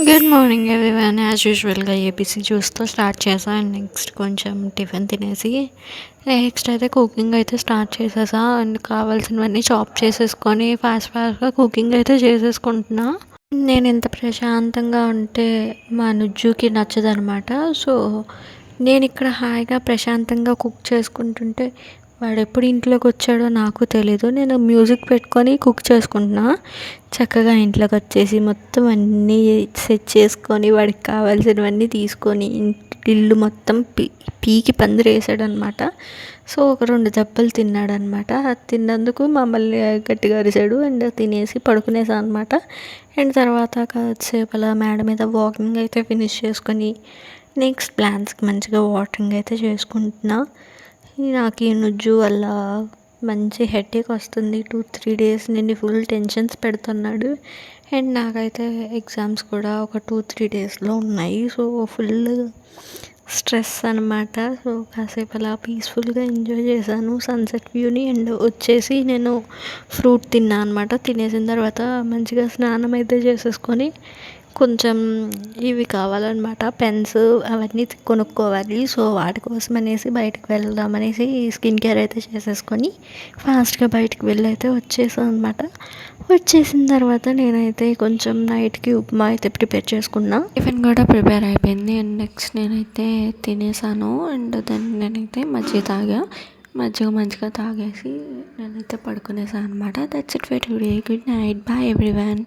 Good morning everyone. As యూజువల్గా ABC జ్యూస్తో start చేసా. And next కొంచెం టిఫిన్ తినేసి నెక్స్ట్ అయితే కుకింగ్ అయితే స్టార్ట్ చేసేసా. అండ్ కావాల్సినవన్నీ చాప్ చేసేసుకొని ఫాస్ట్గా కుకింగ్ అయితే చేసేసుకుంటున్నా. నేను ఇంత ప్రశాంతంగా ఉంటే మా నుజ్జుకి నచ్చదనమాట. సో నేను ఇక్కడ హాయిగా ప్రశాంతంగా కుక్ చేసుకుంటుంటే వాడు ఎప్పుడు ఇంట్లోకి వచ్చాడో నాకు తెలీదు. నేను మ్యూజిక్ పెట్టుకొని కుక్ చేసుకుంటున్నా. చక్కగా ఇంట్లోకి వచ్చేసి మొత్తం అన్నీ సెట్ చేసుకొని వాడికి కావాల్సినవన్నీ తీసుకొని ఇల్లు మొత్తం పీకి పందిరేసాడనమాట. సో ఒక 2 దెబ్బలు తిన్నాడనమాట. అది తిన్నందుకు మమ్మల్ని గట్టిగా అరిసాడు. అండ్ తినేసి పడుకునేసా అనమాట. అండ్ తర్వాత కాసేపు అలా మేడ మీద వాకింగ్ అయితే ఫినిష్ చేసుకొని నెక్స్ట్ ప్లాంట్స్కి మంచిగా వాటరింగ్ అయితే చేసుకుంటున్నా. నాకు ఈ నుజ్జు వల్ల మంచి హెడేక్ వస్తుంది. 2-3 డేస్ నుండి ఫుల్ టెన్షన్స్ పెడుతున్నాడు. అండ్ నాకైతే ఎగ్జామ్స్ కూడా ఒక 2-3 డేస్లో ఉన్నాయి. సో ఫుల్ స్ట్రెస్ అనమాట. సో కాసేపు అలా పీస్ఫుల్గా ఎంజాయ్ చేశాను సన్సెట్ వ్యూని. అండ్ వచ్చేసి నేను ఫ్రూట్ తిన్నా అనమాట. తినేసిన తర్వాత మంచిగా స్నానం అయితే చేసేసుకొని కొంచెం ఇవి కావాలన్నమాట, పెన్స్ అవన్నీ కొనుక్కోవాలి. సో వాటి కోసం అనేసి బయటకు వెళ్దామనేసి స్కిన్ కేర్ అయితే చేసేసుకొని ఫాస్ట్గా బయటకు వెళ్ళి అయితే వచ్చేసాను అనమాట. వచ్చేసిన తర్వాత నేనైతే కొంచెం నైట్కి ఉప్మా అయితే ప్రిపేర్ చేసుకున్నా. టిఫిన్ కూడా ప్రిపేర్ అయిపోయింది. అండ్ నెక్స్ట్ నేనైతే తినేసాను. అండ్ దెన్ నేనైతే మజ్జిగ మంచిగా తాగేసి నేనైతే పడుకునేసాను అనమాట. That's it for today. Good night. Bye everyone.